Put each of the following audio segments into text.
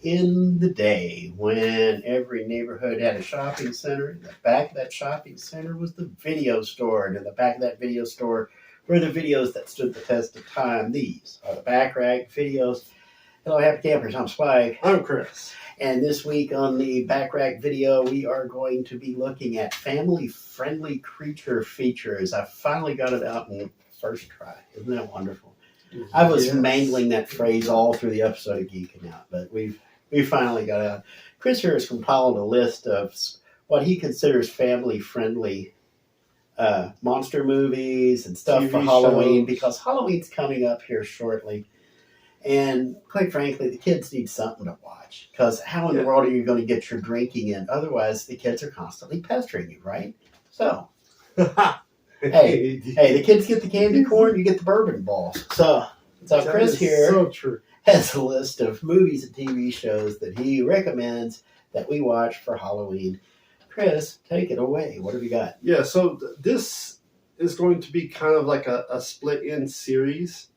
in the day when every neighborhood had a shopping center. In the back of that shopping center was the video store. And in the back of that video store were the videos that stood the test of time. These are the Back Rack videos. Hello, Happy Campers. I'm Spike. I'm Chris. And this week on the Back Rack video, we are going to be looking at family-friendly creature features. I finally got it out in first try. Isn't that wonderful? I was mangling that phrase all through the episode of Geeking Out, but we finally got it out. Chris here has compiled a list of what he considers family-friendly monster movies and stuff TV for Halloween, shows. because Halloween's coming up here shortly. And quite frankly, the kids need something to watch, because how in the world are you going to get your drinking in? Otherwise, the kids are constantly pestering you, right? So, hey, the kids get the candy corn, you get the bourbon balls. So Chris here has a list of movies and TV shows that he recommends that we watch for Halloween. Chris, take it away. What have you got? Yeah, so this is going to be kind of like a split-end series.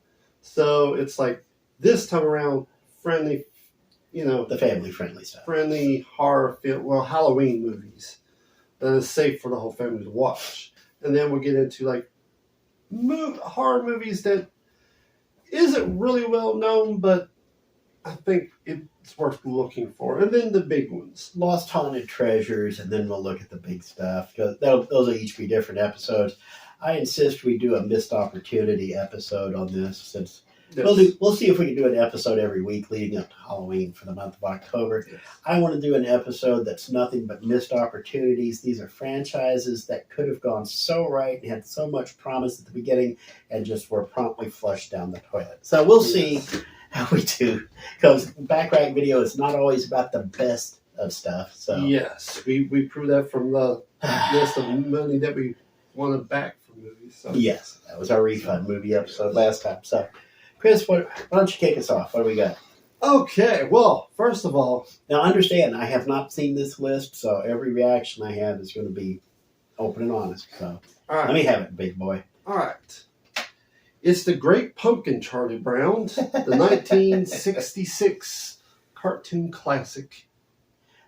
So it's like this time around, friendly, The family-friendly stuff. friendly horror film, Halloween movies that is safe for the whole family to watch. And then we'll get into like horror movies that isn't really well known, but I think it's worth looking for. And then the big ones. Lost Haunted Treasures, and then we'll look at the big stuff. Those will each be different episodes. I insist we do a missed opportunity episode on this, since we'll see if we can do an episode every week leading up to Halloween for the month of October. Yes. I want to do an episode that's nothing but missed opportunities. These are franchises that could have gone so right and had so much promise at the beginning and just were promptly flushed down the toilet. So we'll see how we do, because Back Rack video is not always about the best of stuff. So yes, we proved that from the list of money that we wanted back from movies. So. Yes, that was our refund movie episode last time. So, Chris, why don't you kick us off? What do we got? Okay, well, first of all, now understand, I have not seen this list, so every reaction I have is going to be open and honest. So all right. Let me have it, big boy. All right. It's The Great Pumpkin, Charlie Brown, the 1966 cartoon classic.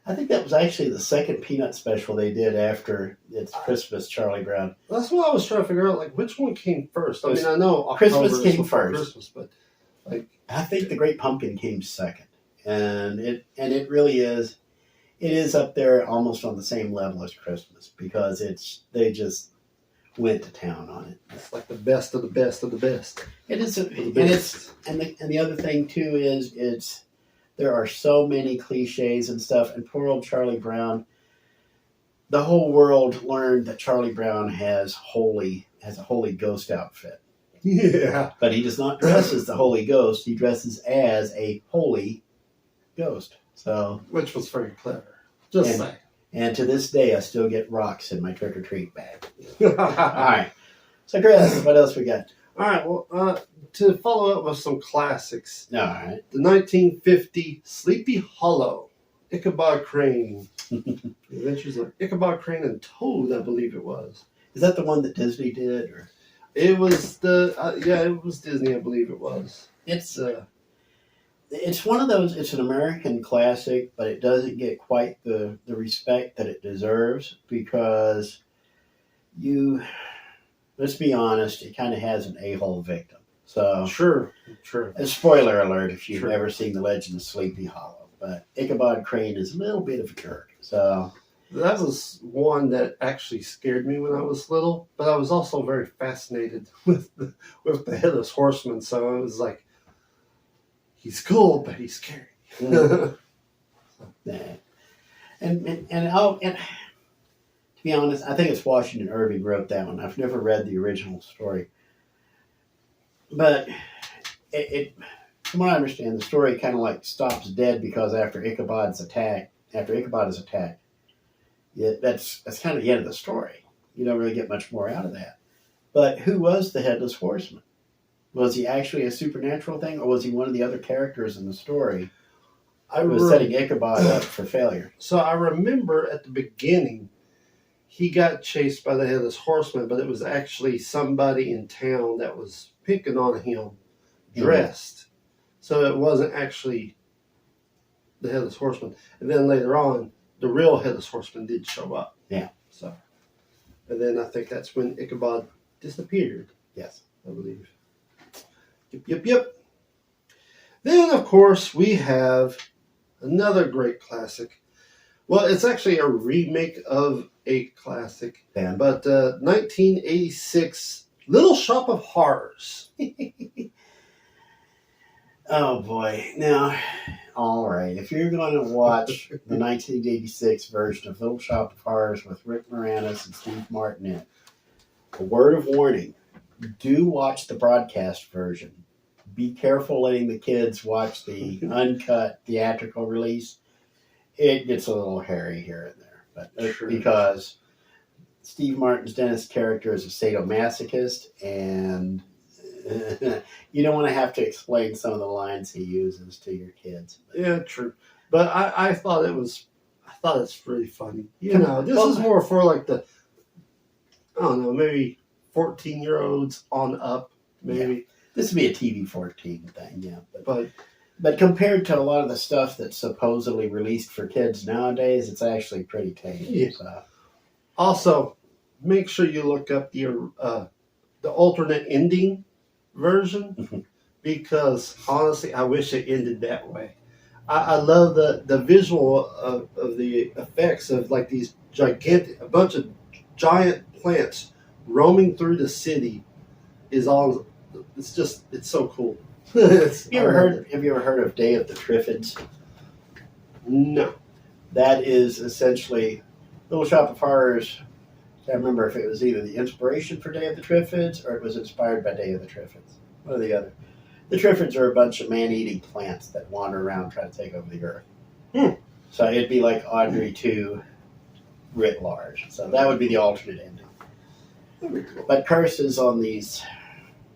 I think that was actually the second Peanut special they did after It's Christmas, Charlie Brown. That's what I was trying to figure out, like, which one came first? I mean, I know October Christmas came is before first. Christmas, but, like... I think The Great Pumpkin came second. And it really is, it is up there almost on the same level as Christmas, because they just went to town on it. It's like the best of the best of the best. It is, and the other thing too is there are so many cliches and stuff. And poor old Charlie Brown, the whole world learned that Charlie Brown has a holy ghost outfit. Yeah, but he does not dress as the Holy Ghost. He dresses as a holy ghost. So, which was very clever. Just saying. And to this day, I still get rocks in my trick-or-treat bag. All right. So, Chris, what else we got? All right. Well, to follow up with some classics. All right. The 1950 Sleepy Hollow, Ichabod Crane. The Adventures of Ichabod Crane and Toad, I believe it was. Is that the one that Disney did? Or? It was it was Disney, I believe it was. It's one of those, it's an American classic, but it doesn't get quite the respect that it deserves, because let's be honest, it kind of has an a-hole victim. So Sure. A spoiler alert if you've ever seen The Legend of Sleepy Hollow, but Ichabod Crane is a little bit of a jerk. So that was one that actually scared me when I was little, but I was also very fascinated with the Headless Horseman, so it was like, he's cool, but he's scary. and to be honest, I think it's Washington Irving wrote that one. I've never read the original story, but it from what I understand, the story kind of like stops dead, because after Ichabod is attacked, that's kind of the end of the story. You don't really get much more out of that. But who was the Headless Horseman? Was he actually a supernatural thing, or was he one of the other characters in the story who was setting Ichabod up for failure? So I remember at the beginning, he got chased by the Headless Horseman, but it was actually somebody in town that was picking on him, dressed. So it wasn't actually the Headless Horseman. And then later on, the real Headless Horseman did show up. Yeah. So, and then I think that's when Ichabod disappeared, Yes. I believe. Yep. Then, of course, we have another great classic. Well, it's actually a remake of a classic, Then. but 1986 Little Shop of Horrors. Oh boy! Now, all right. If you're going to watch the 1986 version of Little Shop of Horrors with Rick Moranis and Steve Martin in it, a word of warning: do watch the broadcast version. Be careful letting the kids watch the uncut theatrical release. It gets a little hairy here and there, but Sure. because Steve Martin's Dennis character is a sadomasochist, and you don't want to have to explain some of the lines he uses to your kids. Yeah, true. But I thought it's really funny. You know, this is more for like the, I don't know, maybe 14-year-olds on up, maybe. Yeah. This would be a TV 14 thing, yeah. But But compared to a lot of the stuff that's supposedly released for kids nowadays, it's actually pretty tame. Yeah. So. Also, make sure you look up the alternate ending version, because honestly, I wish it ended that way. I love the visual of the effects of like these a bunch of giant plants roaming through the city is all. It's so cool. Have you ever heard of Day of the Triffids? No. That is essentially Little Shop of Horrors. I can't remember if it was either the inspiration for Day of the Triffids or it was inspired by Day of the Triffids. One or the other. The Triffids are a bunch of man-eating plants that wander around trying to take over the earth. So it'd be like Audrey 2 writ large. So that would be the alternate ending. But curses on these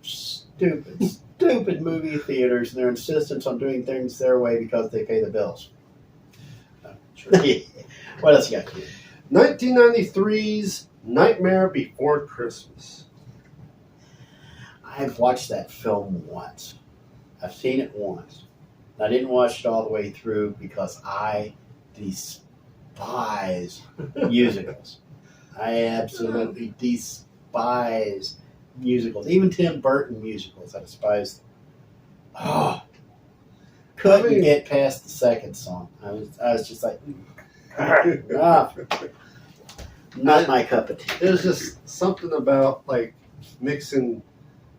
stupid movie theaters and their insistence on doing things their way because they pay the bills. What else you got here? 1993's Nightmare Before Christmas. I've watched that film once. I've seen it once. I didn't watch it all the way through because I despise musicals. I absolutely despise musicals. Even Tim Burton musicals, I despise them. Oh, couldn't get past the second song. I was just like, not my cup of tea. There's just something about like mixing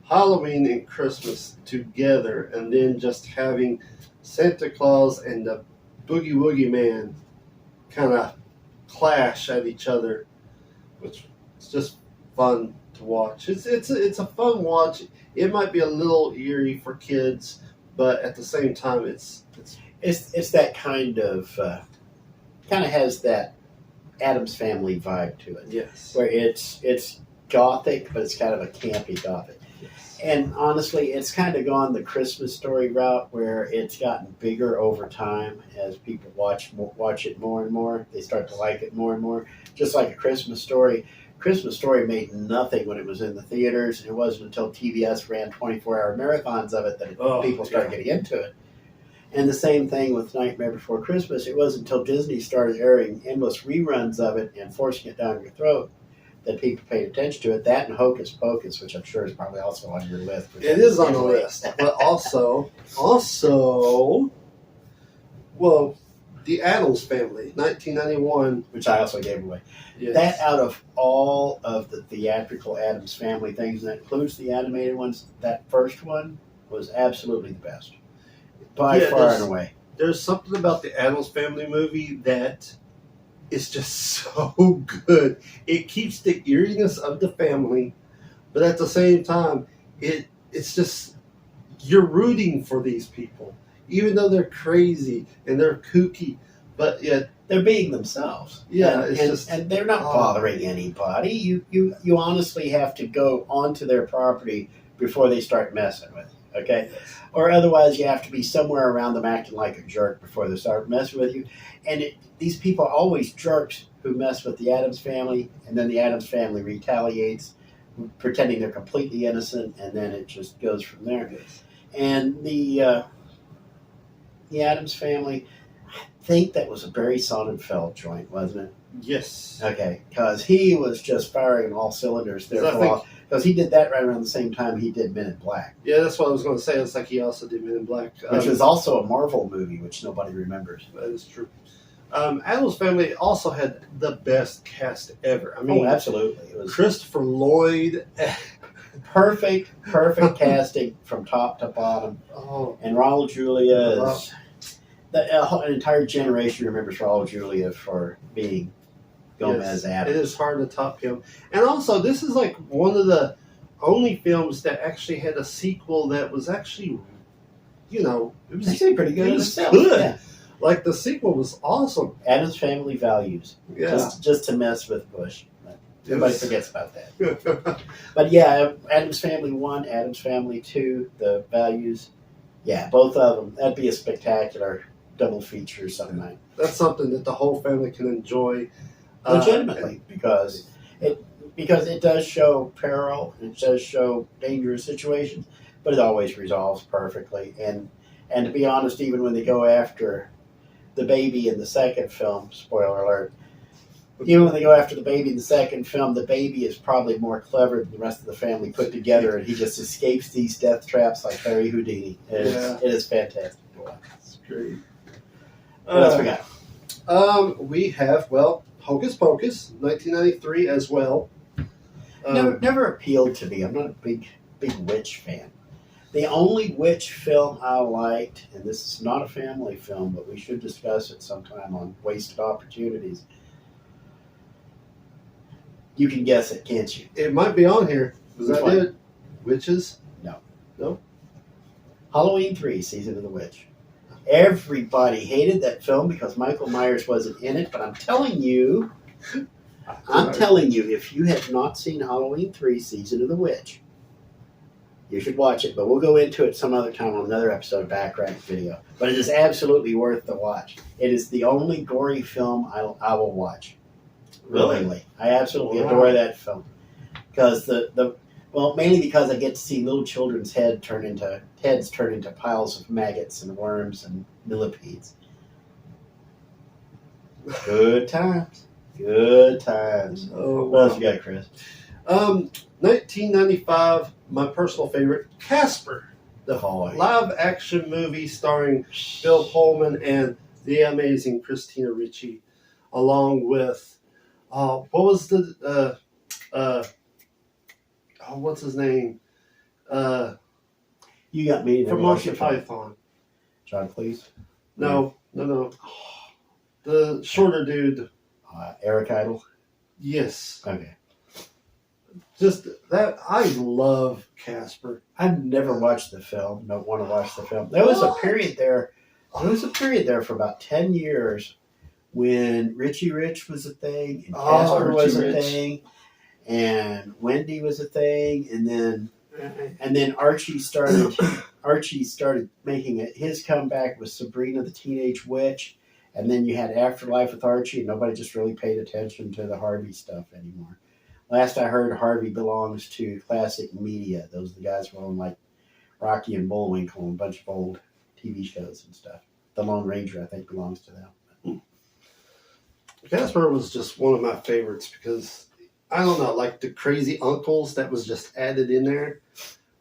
Halloween and Christmas together, and then just having Santa Claus and the Boogie Woogie Man kind of clash at each other, which is just fun to watch. It's a fun watch. It might be a little eerie for kids, but at the same time, it's that kind of has that Addams Family vibe to it. Yes, where it's gothic, but it's kind of a campy gothic. Yes. And honestly, it's kind of gone the Christmas Story route, where it's gotten bigger over time as people watch it more and more. They start to like it more and more. Just like a Christmas Story. Christmas Story made nothing when it was in the theaters. It wasn't until TBS ran 24-hour marathons of it that people started getting into it. And the same thing with Nightmare Before Christmas. It wasn't until Disney started airing endless reruns of it and forcing it down your throat that people paid attention to it. That and Hocus Pocus, which I'm sure is probably also on your list. It is on the list. But also, well, The Addams Family, 1991. Which I also gave away. Yes. That, out of all of the theatrical Addams Family things, and that includes the animated ones, that first one was absolutely the best. By far and away. There's something about the Addams Family movie that is just so good. It keeps the eeriness of the family, but at the same time, it's just, you're rooting for these people, even though they're crazy and they're kooky, but yet they're being themselves. Yeah, and they're not bothering anybody. You honestly have to go onto their property before they start messing with you. Okay. Yes. Or otherwise, you have to be somewhere around them acting like a jerk before they start messing with you. And these people are always jerks who mess with the Addams Family, and then the Addams Family retaliates, pretending they're completely innocent, and then it just goes from there. Yes. And the Addams Family, think that was a Barry Sonnenfeld joint, wasn't it? Yes. Okay, because he was just firing on all cylinders there for a while. Because he did that right around the same time he did Men in Black. Yeah, that's what I was going to say. It's like he also did Men in Black. Which was also a Marvel movie, which nobody remembers. That is true. Addams Family also had the best cast ever. I mean, absolutely. It was Christopher Lloyd. perfect casting from top to bottom. Oh. And Raul Julia is... an entire generation remembers Raul Julia for being Gomez Addams. It is hard to top him. And also, this is like one of the only films that actually had a sequel that was actually, it was actually pretty good. It was good. Yeah. Like, the sequel was awesome. Addams Family Values. Yeah. Just to mess with Bush. Everybody forgets about that. But yeah, Addams Family 1, Addams Family 2, the Values. Yeah, both of them. That'd be a spectacular double feature some night. That's something that the whole family can enjoy. Legitimately, because it does show peril, it does show dangerous situations, but it always resolves perfectly. And to be honest, even when they go after the baby in the second film, spoiler alert, even when they go after the baby in the second film, the baby is probably more clever than the rest of the family put together, and he just escapes these death traps like Harry Houdini. It is fantastic to watch. It's great. What else we got? We have, Hocus Pocus, 1993 as well. Never appealed to me. I'm not a big witch fan. The only witch film I liked, and this is not a family film, but we should discuss it sometime on Wasted Opportunities. You can guess it, can't you? It might be on here. Was that it? Witches? No. Halloween 3, Season of the Witch. Everybody hated that film because Michael Myers wasn't in it, but I'm telling you, if you have not seen Halloween 3, Season of the Witch, you should watch it, but we'll go into it some other time on another episode of Backrack Video. But it is absolutely worth the watch. It is the only gory film I will watch. Willingly. I absolutely adore that film. Because mainly because I get to see little children's heads turn into piles of maggots and worms and millipedes. Good times. Good times. Oh, what else you got, Chris? 1995, my personal favorite, Casper, the live-action movie starring Bill Pullman and the amazing Christina Ricci, along with what was the what's his name? You got me from Monty Python. John Cleese? No. The shorter dude. Eric Idle? Yes. Okay. Just that, I love Casper. I've never watched the film. Don't want to watch the film. There was a period there. There was a period there for about 10 years when Richie Rich was a thing, and Casper was a thing, and Wendy was a thing, and then Archie started making his comeback with Sabrina the Teenage Witch, and then you had Afterlife with Archie, and nobody just really paid attention to the Harvey stuff anymore. Last I heard, Harvey belongs to Classic Media. Those are the guys who own like Rocky and Bullwinkle and a bunch of old TV shows and stuff. The Lone Ranger, I think, belongs to them. Casper was just one of my favorites because, I don't know, like the crazy uncles that was just added in there,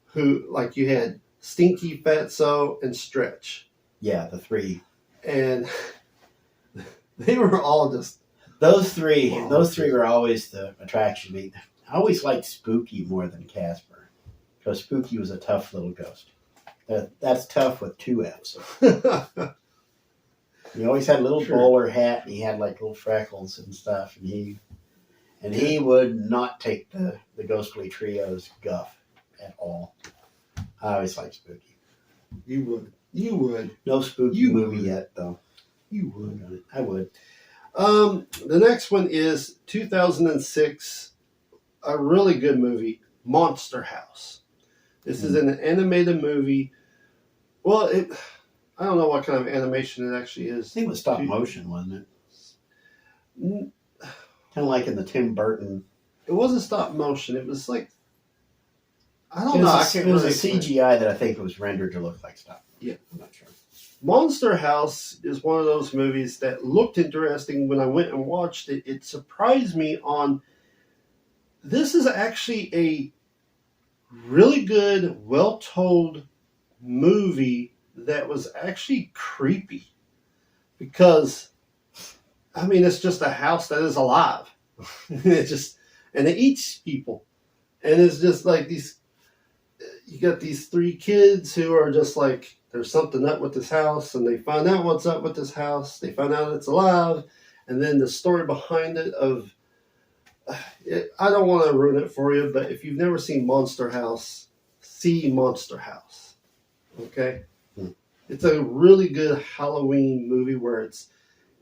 who, like, you had Stinky, Fatso, and Stretch. Yeah, the three. And they were all just... Those three were always the attraction to me. I always liked Spooky more than Casper, because Spooky was a tough little ghost. That's tough with 2 F's. He always had a little bowler hat, and he had like little freckles and stuff, and he would not take the Ghostly Trio's guff at all. I always liked Spooky. You would. No Spooky movie yet, though. You would. I would. The next one is 2006, a really good movie, Monster House. This is an animated movie. Well, I don't know what kind of animation it actually is. I think it was stop motion, wasn't it? Kind of like in the Tim Burton. It wasn't stop motion. It was like, I don't know. It was a CGI that I think was rendered to look like stop motion. Yeah. I'm not sure. Monster House is one of those movies that looked interesting when I went and watched it. It surprised me on this is actually a really good, well told movie that was actually creepy because I mean it's just a house that is alive. And it eats people. And it's just like these you got these three kids who are just like there's something up with this house, and they find out what's up with this house. They find out it's alive, and then the story behind it of I don't want to ruin it for you, but if you've never seen Monster House, see Monster House. Okay, it's a really good Halloween movie where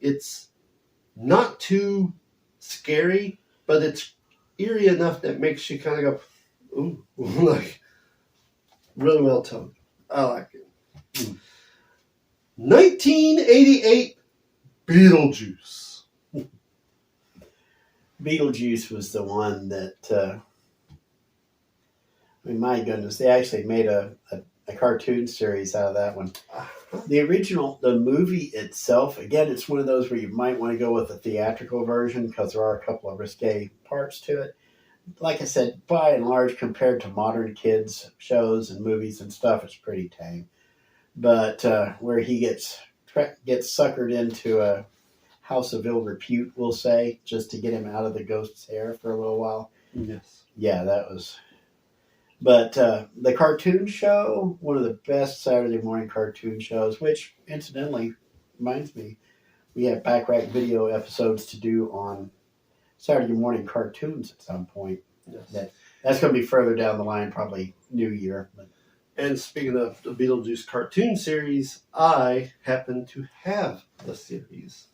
it's not too scary, but it's eerie enough that makes you kind of go, ooh, like really well told. I like it. 1988 Beetlejuice. Beetlejuice was the one that, I mean, my goodness, they actually made a cartoon series out of that one. The original, the movie itself, again, it's one of those where you might want to go with a theatrical version because there are a couple of risque parts to it. Like I said, by and large, compared to modern kids' shows and movies and stuff, it's pretty tame. But where he gets suckered into a house of ill repute, we'll say, just to get him out of the ghost's hair for a little while. Yes. Yeah, that was... But the cartoon show, one of the best Saturday morning cartoon shows, which incidentally reminds me, we have back rack video episodes to do on Saturday morning cartoons at some point. Yes. That's going to be further down the line, probably New Year. But. And speaking of the Beetlejuice cartoon series, I happen to have the series.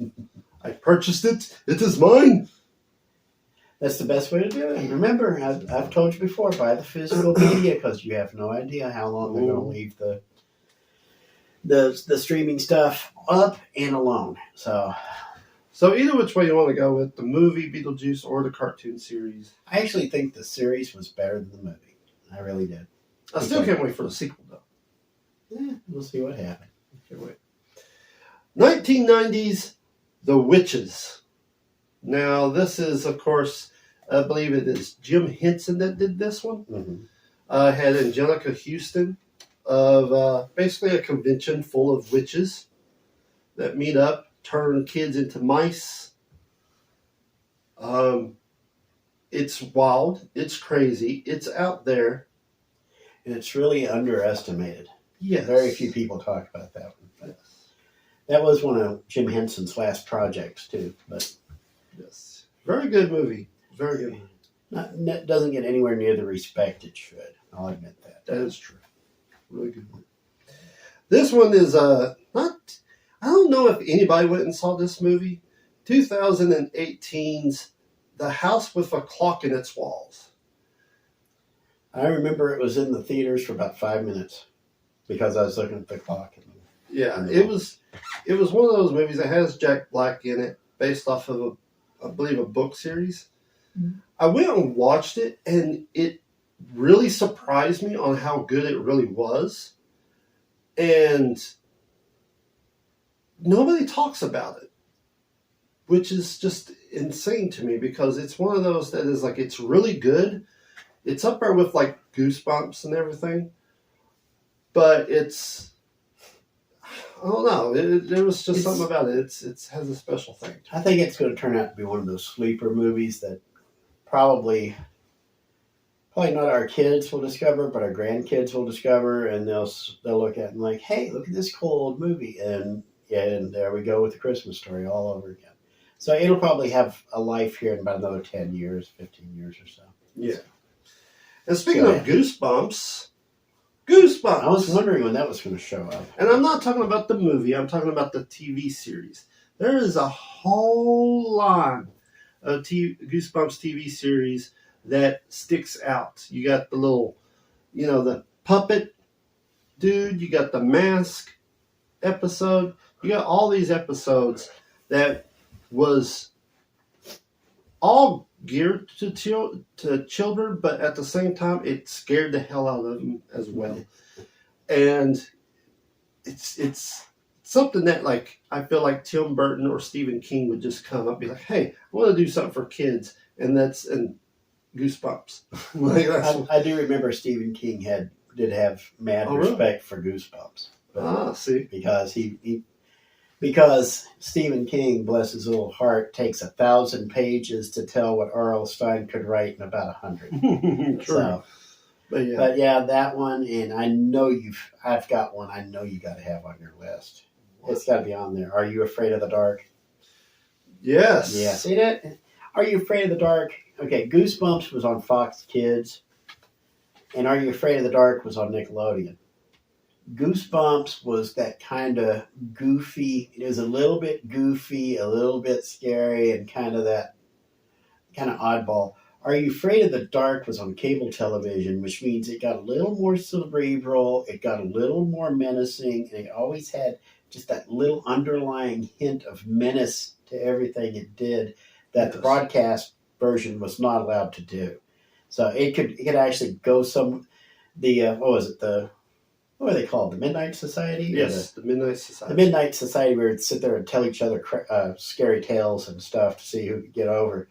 I purchased it. It is mine. That's the best way to do it. And remember, I've told you before, buy the physical media because you have no idea how long they're going to leave the streaming stuff up and alone. So either which way you want to go with, the movie Beetlejuice or the cartoon series. I actually think the series was better than the movie. I really did. I still can't wait for the sequel, though. Yeah, we'll see what happens. Can't wait. 1990s, The Witches. Now, this is, of course, I believe it is Jim Henson that did this one. Mm-hmm. Had Angelica Houston of basically a convention full of witches that meet up, turn kids into mice. It's wild. It's crazy. It's out there. And it's really underestimated. Yes. Very few people talk about that one. But that was one of Jim Henson's last projects, too. But yes. Very good movie. Very good movie. Doesn't get anywhere near the respect it should. I'll admit that. That is true. Really good movie. This one is not... I don't know if anybody went and saw this movie. 2018's The House with a Clock in Its Walls. I remember it was in the theaters for about 5 minutes because I was looking at the clock. Yeah, it was one of those movies that has Jack Black in it, based off of I believe a book series. Mm-hmm. I went and watched it, and it really surprised me on how good it really was, and nobody talks about it, which is just insane to me because it's one of those that is like it's really good. It's up there with like Goosebumps and everything, but it's I don't know. There was just something about it. It has a special thing. I think it's going to turn out to be one of those sleeper movies that probably not our kids will discover, but our grandkids will discover, and they'll look at it and like, hey, look at this cool old movie, and there we go with the Christmas Story all over again. So it'll probably have a life here in about another 10 years, 15 years or so. Yeah. And speaking of Goosebumps. I was wondering when that was going to show up. And I'm not talking about the movie. I'm talking about the TV series. There is a whole line of Goosebumps TV series that sticks out. You got the little, the puppet dude. You got the mask episode. You got all these episodes that was all geared to children, but at the same time, it scared the hell out of them as well. And it's something that like I feel like Tim Burton or Stephen King would just come up and be like, "Hey, I want to do something for kids," and Goosebumps. Like I do remember Stephen King did have mad respect for Goosebumps. See, Because Stephen King, bless his little heart, takes 1,000 pages to tell what R.L. Stine could write in about 100. True. So, but yeah, that one, and I've got one I know you got to have on your list. It's got to be on there. Are You Afraid of the Dark? Yes. Yeah, see that? Are You Afraid of the Dark? Okay, Goosebumps was on Fox Kids, and Are You Afraid of the Dark was on Nickelodeon. Goosebumps was that kind of goofy. It was a little bit goofy, a little bit scary, and kind of that kind of oddball. Are You Afraid of the Dark was on cable television, which means it got a little more cerebral, it got a little more menacing, and it always had just that little underlying hint of menace to everything it did that the broadcast version was not allowed to do. So it could actually go what were they called? The Midnight Society? Yes, the Midnight Society. The Midnight Society, where we'd sit there and tell each other scary tales and stuff to see who could get over.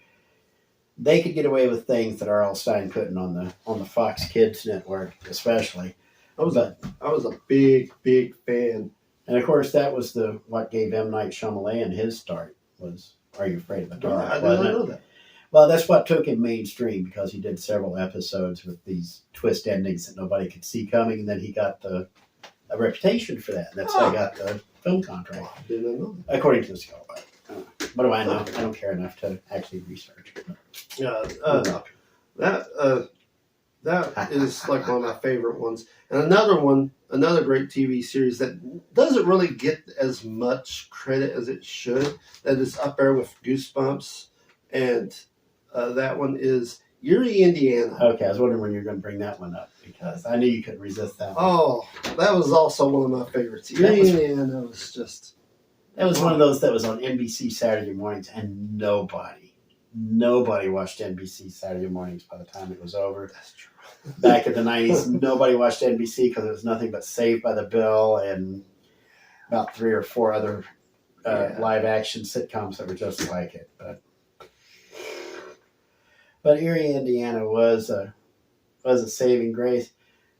They could get away with things that R.L. Stine couldn't on the Fox Kids network, especially. I was a big fan. And of course, that was what gave M. Night Shyamalan his start. Was Are You Afraid of the Dark? I didn't know that. Well, that's what took him mainstream, because he did several episodes with these twist endings that nobody could see coming, and then he got a reputation for that. That's how he got the film contract. I didn't know that. According to the skull. What do I know? I don't care enough to actually research. That is like one of my favorite ones. And another great TV series that doesn't really get as much credit as it should, that is up there with Goosebumps, and that one is Erie, Indiana. Okay, I was wondering when you were going to bring that one up, because I knew you couldn't resist that one. Oh, that was also one of my favorites. Erie, Indiana was just... That was one of those that was on NBC Saturday mornings, and nobody watched NBC Saturday mornings by the time it was over. That's true. Back in the 90s, nobody watched NBC because it was nothing but Saved by the Bell and about 3 or 4 other live action sitcoms that were just like it. But Erie, Indiana was a saving grace.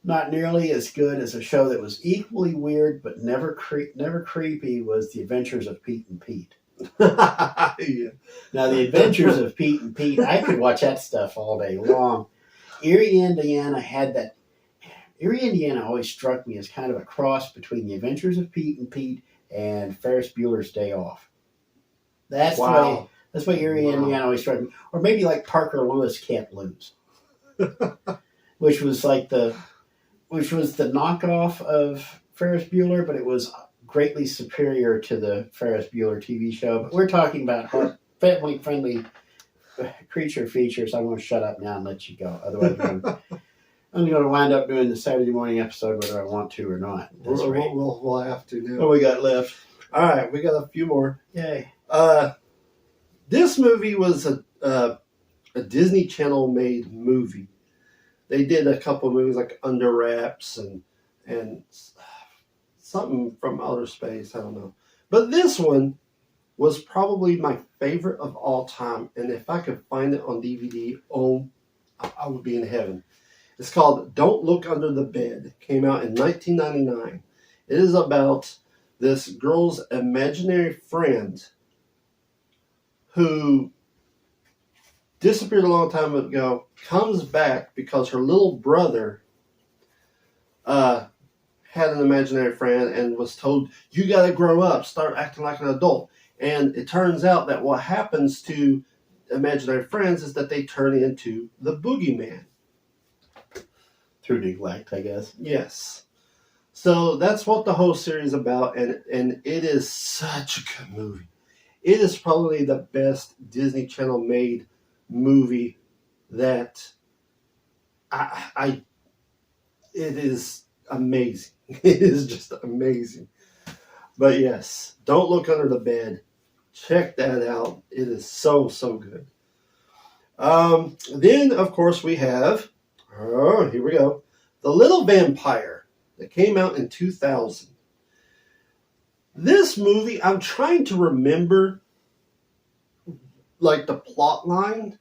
Not nearly as good as a show that was equally weird but never creepy was The Adventures of Pete and Pete. Yeah. Now, The Adventures of Pete and Pete, I could watch that stuff all day long. Erie, Indiana always struck me as kind of a cross between The Adventures of Pete and Pete and Ferris Bueller's Day Off. That's why Erie, Indiana always struck me. Or maybe like Parker Lewis Can't Lose, which was the knockoff of Ferris Bueller, but it was greatly superior to the Ferris Bueller TV show. But we're talking about family-friendly creature features. I'm going to shut up now and let you go. Otherwise, I'm going to wind up doing the Saturday morning episode whether I want to or not. We'll have to now. What we got left? All right, we got a few more. Yay. This movie was a Disney Channel made movie. They did a couple of movies like Under Wraps and something from outer space. I don't know. But this one was probably my favorite of all time. And if I could find it on DVD, I would be in heaven. It's called Don't Look Under the Bed. It came out in 1999. It is about this girl's imaginary friend who disappeared a long time ago, comes back because her little brother had an imaginary friend and was told, you got to grow up, start acting like an adult. And it turns out that what happens to imaginary friends is that they turn into the boogeyman. Through neglect, I guess. Yes. So that's what the whole series is about, and it is such a good movie. It is probably the best Disney Channel made movie that it is amazing. It is just amazing. But yes, Don't Look Under the Bed. Check that out. It is so good. Then, of course, we have, here we go, The Little Vampire that came out in 2000. This movie, I'm trying to remember like the plot line,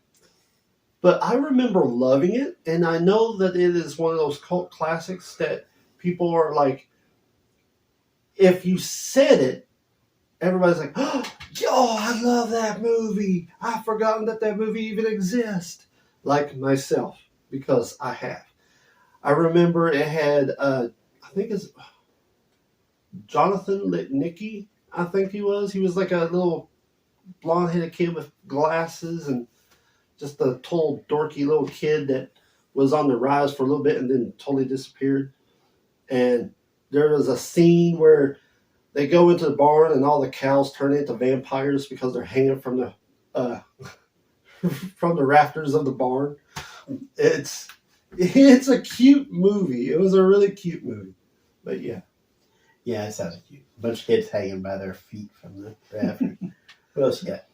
but I remember loving it, and I know that it is one of those cult classics that people are like, if you said it, everybody's like, oh, I love that movie. I've forgotten that that movie even exists. Like myself, because I have. I remember it had, I think it's Jonathan Litnicki, I think he was. He was like a little blonde-headed kid with glasses and just a total dorky little kid that was on the rise for a little bit and then totally disappeared. And there was a scene where they go into the barn and all the cows turn into vampires because they're hanging from the from the rafters of the barn. It's a cute movie. It was a really cute movie. But yeah. Yeah, it sounds cute. A bunch of kids hanging by their feet from the rafters. What else you got?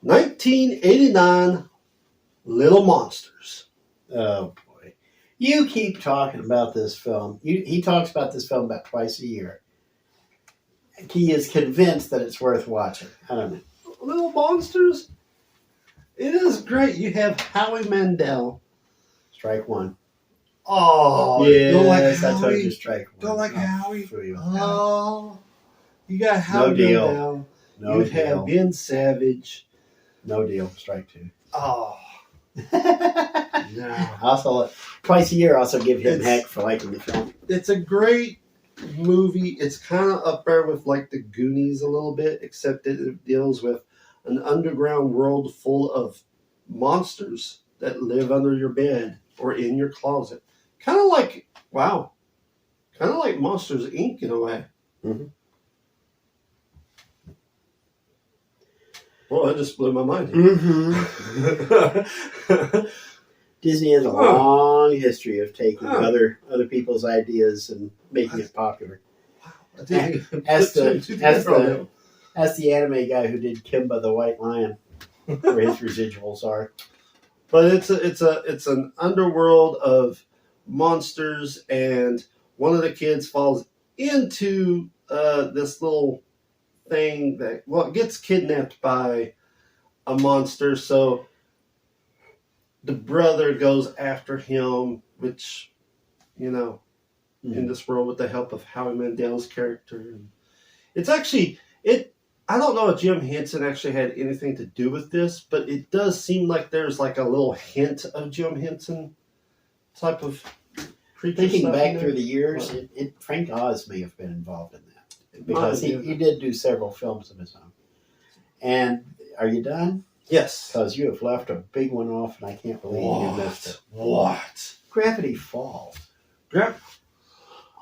1989 Little Monsters. Oh boy, you keep talking about this film. He talks about this film about twice a year. He is convinced that it's worth watching. I don't know. Little Monsters? It is great. You have Howie Mandel. Strike one. Oh, yes, don't like I told Howie? you strike one. Don't like I'll Howie? fool you with Oh, you got Howie No deal. Mandel. No You deal. have Ben Savage. No deal. Strike two. Oh, no. Also, twice a year, also give him It's- heck for liking the film. It's a great movie. It's kind of up there with like the Goonies a little bit, except that it deals with an underground world full of monsters that live under your bed or in your closet. Kind of like, wow, kind of like Monsters Inc. in a way. Mhm. Well, that just blew my mind. Mm-hmm. Disney has a long history of taking other people's ideas and making it popular. As the anime guy who did Kimba the White Lion, where his residuals are. But it's an underworld of monsters, and one of the kids falls into this little thing that gets kidnapped by a monster. So the brother goes after him, which in this world with the help of Howie Mandel's character. And it's actually I don't know if Jim Henson actually had anything to do with this, but it does seem like there's like a little hint of Jim Henson type of creature. Thinking back through the years, Frank Oz may have been involved in that because he did do several films of his own. And are you done? Yes. Because you have left a big one off, and I can't believe you missed it. What? Gravity Falls. Yep.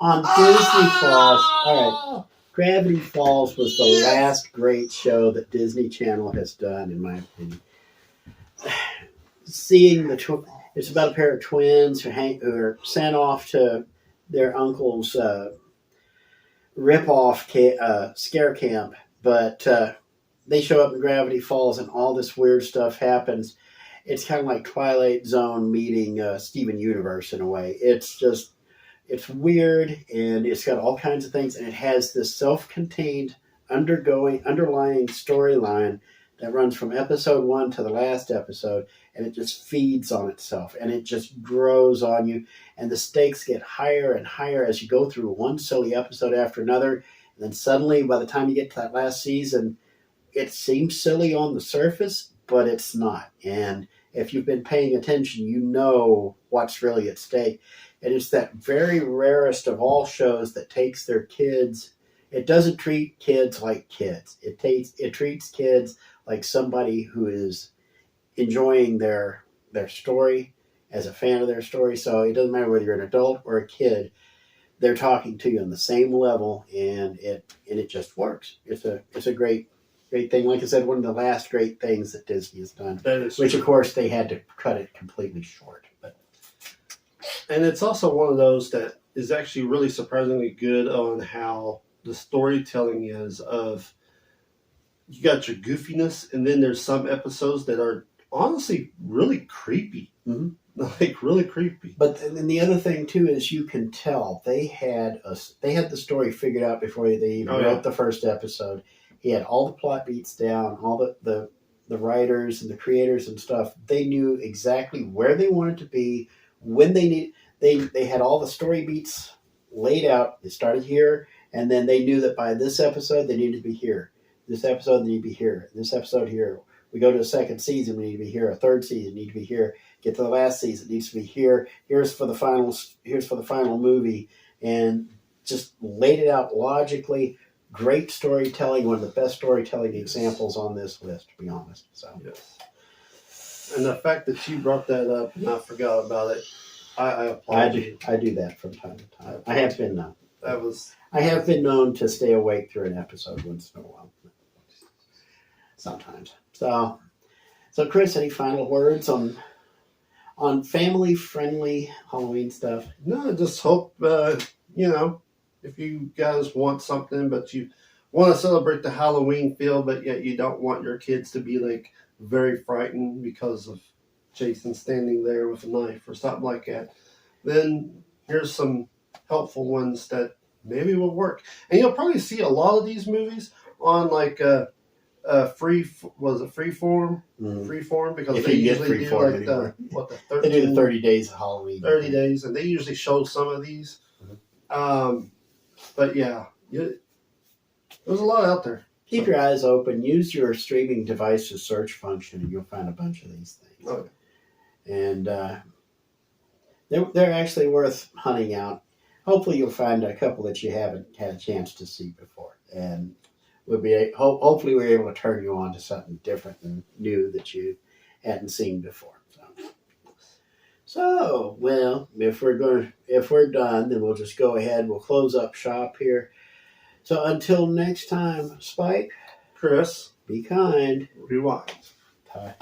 On Disney Plus. All right. Gravity Falls was the last great show that Disney Channel has done, in my opinion. Seeing it's about a pair of twins who are sent off to their uncle's rip-off scare camp, but they show up in Gravity Falls and all this weird stuff happens. It's kind of like Twilight Zone meeting Steven Universe in a way. It's weird, and it's got all kinds of things, and it has this self-contained, underlying storyline that runs from episode 1 to the last episode, and it just feeds on itself, and it just grows on you, and the stakes get higher and higher as you go through one silly episode after another, and then suddenly, by the time you get to that last season, it seems silly on the surface, but it's not. And if you've been paying attention, you know what's really at stake. And it's that very rarest of all shows that takes their kids. It doesn't treat kids like kids. It treats kids like somebody who is enjoying their story, as a fan of their story. So it doesn't matter whether you're an adult or a kid. They're talking to you on the same level, and it just works. It's a great thing. Like I said, one of the last great things that Disney has done. Which, of course, they had to cut it completely short. And it's also one of those that is actually really surprisingly good on how the storytelling is of, you got your goofiness, and then there's some episodes that are honestly really creepy. Mm-hmm. Like really creepy. But then the other thing too is you can tell they had the story figured out before they even wrote the first episode. He had all the plot beats down, all the writers and the creators and stuff. They knew exactly where they wanted to be, when they need. They had all the story beats laid out. They started here, and then they knew that by this episode they needed to be here. This episode they need to be here. This episode here. We go to a second season, we need to be here. A third season, need to be here. Get to the last season, needs to be here. Here's for the final movie, and just laid it out logically. Great storytelling, one of the best storytelling examples on this list, to be honest. So yes, and the fact that you brought that up and I forgot about it, I applaud you. I do that from time to time. I have been known. I have been known to stay awake through an episode once in a while. Sometimes. So Chris, any final words on family-friendly Halloween stuff? No, I just hope, if you guys want something, but you want to celebrate the Halloween feel, but yet you don't want your kids to be, like, very frightened because of Jason standing there with a knife or something like that, then here's some helpful ones that maybe will work. And you'll probably see a lot of these movies on, like, freeform? Freeform, because if they usually do like anymore. the 13, they do the 30 days of Halloween. 30 days, and they usually show some of these. Mm-hmm. But yeah, there's a lot out there. Keep your eyes open. Use your streaming device's search function, and you'll find a bunch of these things. Okay. And they're actually worth hunting out. Hopefully, you'll find a couple that you haven't had a chance to see before, and hopefully we're able to turn you on to something different and new that you hadn't seen before. So well, if we're done, then we'll just go ahead. We'll close up shop here. So until next time, Spike, Chris, be kind. rewind. Bye.